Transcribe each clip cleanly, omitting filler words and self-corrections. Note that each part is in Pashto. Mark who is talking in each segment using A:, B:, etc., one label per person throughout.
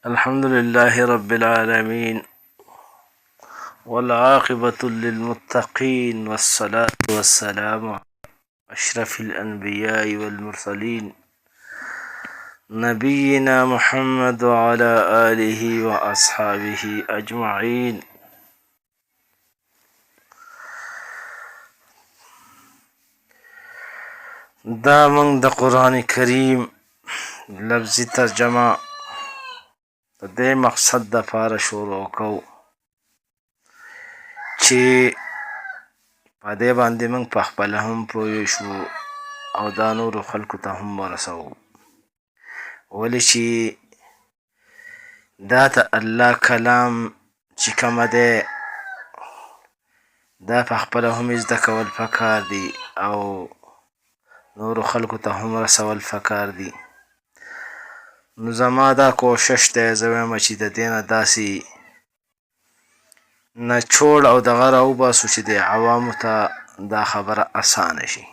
A: الحمد لله رب العالمين والعاقبة للمتقين والصلاة والسلام على أشرف الأنبياء والمرسلين نبينا محمد وعلى آله وأصحابه أجمعين. دا من دا قرآن کریم لفظی ترجمه د دې مقصد د پاره شروع کو چې په دې باندې موږ په خپله هم پوه شو او دا نورو خلکو ته هم ورسوو، ولې چې دا د الله کلام چې کومه دی دا په خپله هم زده کول پکار دي او نورو خلکو ته هم رسول پکار دي. نو زما دا کوشش دی، زه وایم چې د دې نه داسې نچوړ او دغه راوباسو چې د عوامو ته دا خبره اسانه شي.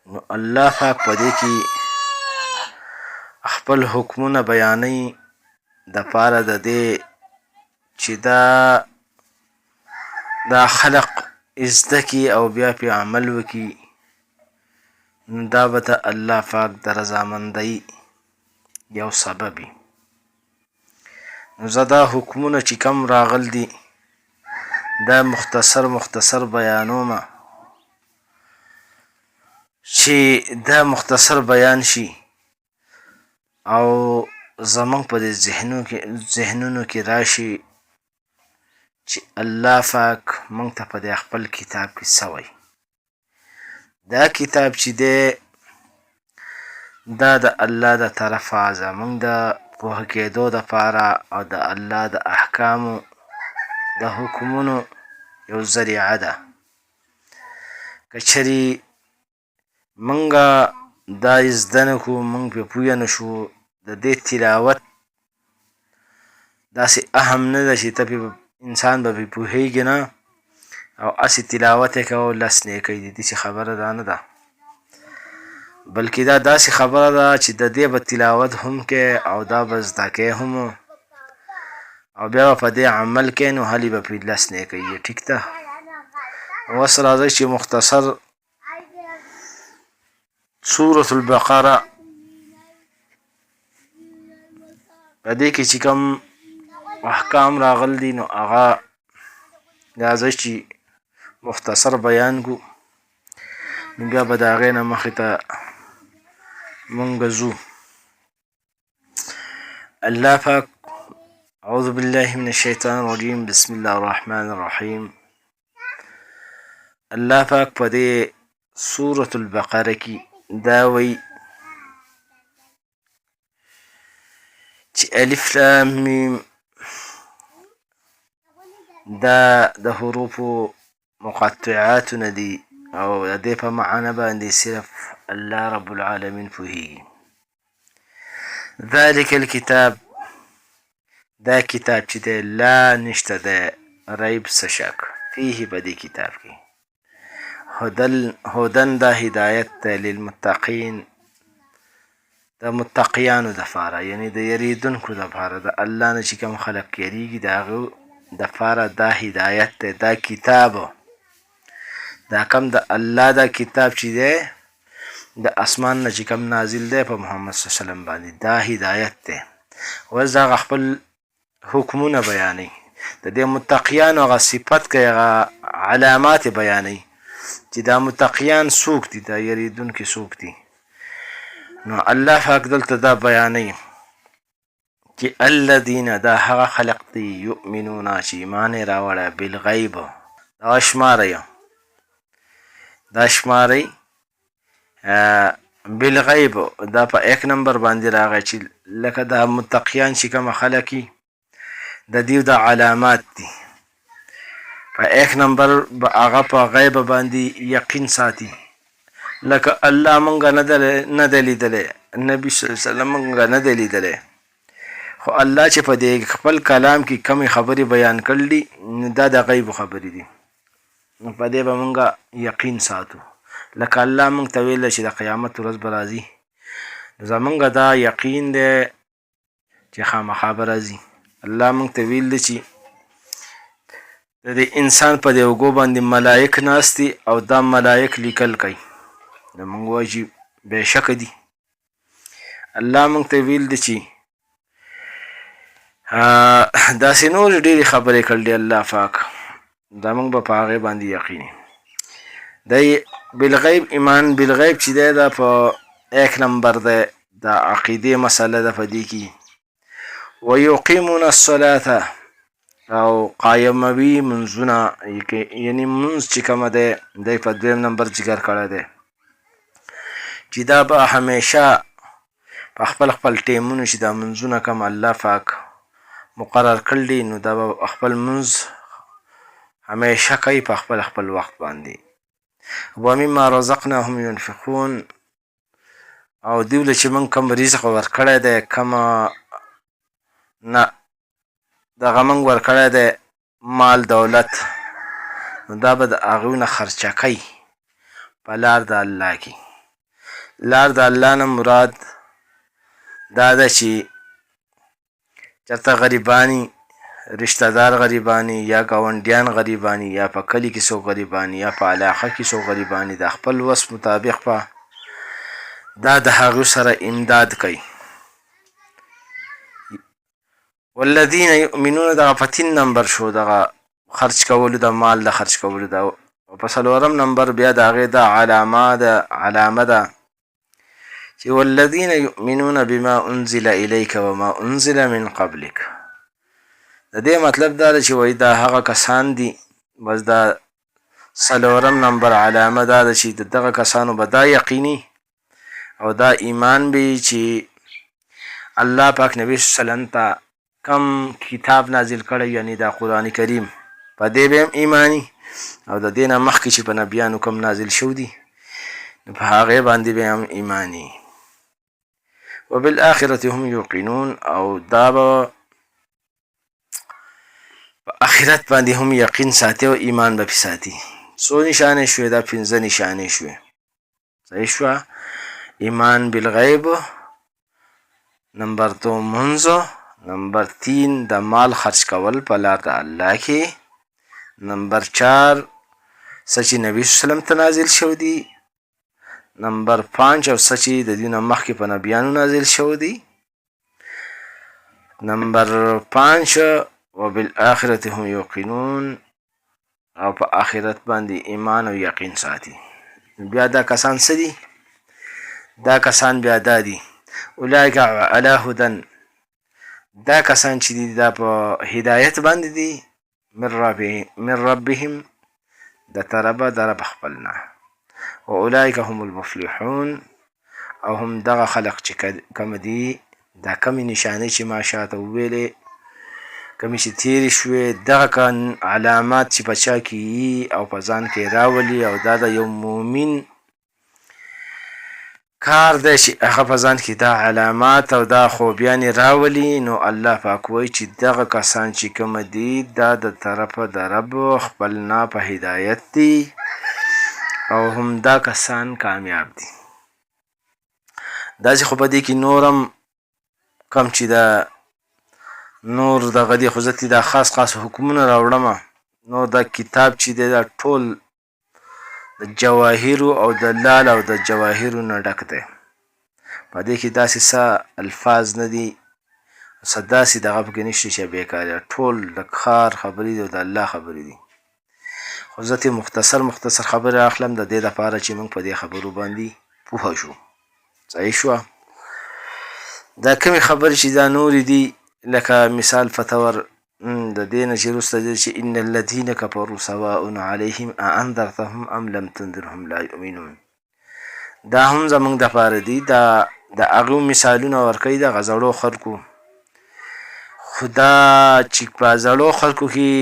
A: نو الله پاک په دې کې خپل حکمونه بیانوي دپاره د دې چې دا خلق زده کړي او بیا پرې عمل وکړي، نو دا به د الله پاک د رضامندۍ یو سبب وي. نو زه دا حکمونه چې کوم راغل دي دا مختصر بیانومه چې دا مختصر بیان شي او زموږ په دې ذهنونو کې راشي چې الله پاک موږ ته په دې خپل کتاب کې څه وایي. دا کتاب چې دی دا د الله د طرفه زموږ د پوه کېدو دپاره او د الله د احکامو د حکمونو یو ذریعه ده. که چېرې موږ دا زده نه کړو، موږ پرې پوه نه شو، د دې تلاوت داسې اهم نه ده چې ته انسان به پرې پوهېږي نه او هسې تلاوت یې کوه او لس نیکۍ دي. داسې خبره دا نه ده، بلکې دا داسې خبره ده چې د دې به تلاوت هم کوې او دا به زده کوې هم او بیا به په دې عمل کوې، نو هلې به پرې لس نیکۍ وي. ټیک ده. اوس راځئ چې مختصر سورة البقره په دې کې چې کوم احکام راغل دي نو هغه راځئ چې مختصر بیان کړو، نو بیا به د هغې نه مخې ته مونږ ځو. الله پاک اعوذ بالله من الشیطان الرجیم بسم الله الرحمن الرحیم. الله پاک په دې سورة البقره کې دا وایي چې الف لام میم دا د حروفو مقطعاتو نه دي او د دې په معنی باندې صرف الله رب العالمین پوهیږي. ذلک الکتاب دا کتاب چې دی لا نشته دی ریب څه شک فیه په دې کتاب کې هدن دا هدایت دی للمتقین د متقیانو دپاره، یعنې د یریدونکو دپاره د الله نه چې کوم خلق یریږي د هغو دپاره دا هدایت دی. دا کتاب دا کم د الله دا کتاب چې دی د اسمان نه چې کوم نازل دی په محمد صلی الله علیه وسلم باندې دا هدایت دی. اوس د هغه خپل حکمونه بیانوي، د دې متقیانو هغه صفت کوي، هغه علامات یې بیانوي چې دا متقیان څوک دي، دا یریدونکي څوک دي. نو الله پاک دلته دا بیانوي چې الذین دا هغه خلق دي یؤمنون چې ایمان یې راوړی بالغیب. دا شماری بالغیب دا په 1 نمبر باندې راغی چې لکه دا متقیان چې کومه خلک وي د دیو د علامات دي. په 1 نمبر هغه په غیب باندې یقین ساتي، لکه الله مونږ نه دی لیدلی، نبي صلی الله علیه وسلم مونږ نه دی لیدلی، خو الله چې په دې خپل کلام کې کمې خبرې بیان کړل دي دا د غیب خبرې دي، نو په دې به مونږ یقین ساتو. لکه الله مونږ ته ویل چې د قیامت ورځ به راځي، زمونږ دا یقین دی چې خامخا به راځي. الله موږ ته ویل دی چې د دې انسان په دې اوږو باندې ملایک ناست دي او دا ملایک لیکل کوي. نو موږ وایو چې بېشکه دي. الله موږ ته ویل دی چې داسې نور ډېرې خبرې کړلې الله پاک، دا موږ به په هغې باندې یقیني. دی بالغیب ایمان بالغیب چې دی دا په 1 نمبر دی، دا عقیدې مسله ده په دې کې. ویقیمون الصلاة او قایموي منځونه، یعنې منځ چې کومه دی دی په 2 نمبر ذکر کړی دی چې دا به همیشه په خپل خپل ټیمونو چې دا منځونه کوم الله پاک مقرر کړل نو دا به خپل منځ همیشه کوي په خپل خپل وخت باندې. ومما رزقناهم ينفقون او دیوله چې موږ کوم رزق ورکړی دی کومه نه دغه موږ ورکړی دی مال دولت، نو دا به د هغوی نه خرچه کوي په لار د الله کې. لار د الله نه مراد دا ده چې چېرته غریبانی رشته دار غریبانی یا ګاونډیان غریبانی یا په کلي کې څوک غریبانی یا په علاقه کې څوک غریبانی د خپل وس مطابق په دا د هغو سره امداد کوي. والذین یؤمنون دغه په 3 نمبر شو دغه خرچ کولو د مال د خرچ کولو ده. په 4 نمبر بیا د هغې دا علامه ده چې والذین یؤمنون بما انزل الیک وما انزل من قبلک. د دې مطلب دا ده چې وایي دا هغه کسان دي، بس دا 4 نمبر علامه دا ده چې د دغه کسانو به دا یقیني او دا ایمان به چې الله پاک نبی صلی الله علیه وسلم ته کم کتاب نازل کړی یعنی دا قرآن کریم په دې به هم ایمانی او د دې نه مخکې چې په نبیانو کوم نازل شو دي نو په هغې باندې به هم ایمانی. وبالآخرة هم یوقنون او دا به په آخرت باندې هم یقین ساتي او ایمان به پې ساتي. څو نشانې شوې؟ دا 5 نشانې شوې. صحیح شوه؟ ایمان بالغیب، نمبر 2 منځ، نمبر 3 د مال خرچ کول په لار د الله کې، نمبر 4 څه چې نبي صلی الله علیه وسلم ته نازل شو دي، نمبر 5 او څه چې د دې نه مخکې په نبیانو نازل شو دي، نمبر 5 وبالآخرة هم یوقنون او په آخرت باندې ایمان او یقین ساتي. بیا دا کسان څه دي؟ دا کسان بیا دا دي اولئک علی هدن، دا کسان چې دي دا په هدایت باندې دي من ربهم د طرفه د رب خپلنا، و اولئک هم المفلحون او هم دغه خلق چې کوم دي دا کمې نشانې چې ما شاته وویلې کمې چې تېرې شوې دغه علامات چې په چا کې یي او په ځان کې راولي او دا د یو مؤمن کار دی چې هغه په ځان کې دا علامات او دا خوبیانې راولي، نو الله پاک وایي چې دغه کسان چې کومه دي دا د طرفه د رب خپل نه په هدایت دي او هم دا کسان کامیاب دي. داسې خو په دې کې نورم کم چې دا نور دغه دي خو زه دا خاص حکمونه راوړم. نو دا کتاب چې دی دا ټول د جواهرو او د لال او د جواهرو نه ډک دی. په دې کې داسې څه الفاظ نه دي، څه داسې دغه پکې نشته چې بېکار ټول د کار خبرې دي او د الله خبرې دي. خو زه ترې مختصر خبرې اخلم د دې لپاره چې موږ په دې خبرو باندې پوه شو. صحیح شوه؟ دا کومې خبرې چې دا نورې دي لکه مثال فتور د دې نه چې وروسته دی چې ان الذین کفروا سواء علیهم اانذرتهم ام لم تنذرهم لا یؤمنون، دا هم زموږ دپاره دي. دا د هغو مثالونه ورکوي دغه زړو خلکو، خو دا چې په زړو خلکو کې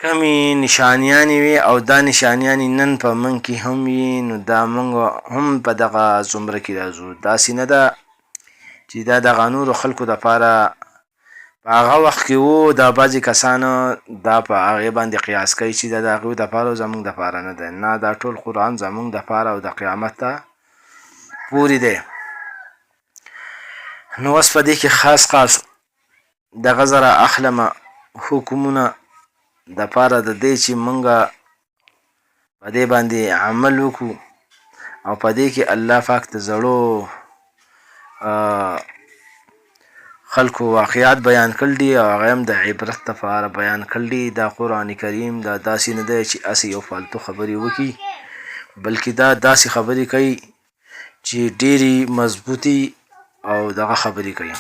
A: کمې نشانیانې وي او دا نشانیانې نن په موږ کې هم وي، نو دا موږ هم په دغه زمره کې راځو. داسې نه ده چې دا دغه نورو خلکو دپاره په هغه وخت کې و، دا بعضې کسانو دا په هغې باندې قیاس کوي چې دا د هغوی دپاره او زموږ دپاره نه دی. نه، دا ټول قرآن زموږ دپاره او د قیامت ته پورې دی. نو اوس په دې کې خاص دغه زره اخلمه حکمونه دپاره د دې چې مونږه په دې باندې عمل وکړو او په دې کې الله پاک د زړو خلکو واقعات بیان کړل دي او هغه هم د عبرت دپاره بیان کړل دي. دا قرآن کریم دا داسې نه دی چې هسې یو فالتو خبرې وکړي، بلکې دا داسې خبرې کوي چې ډېرې مضبوطي او دغه خبرې کوي.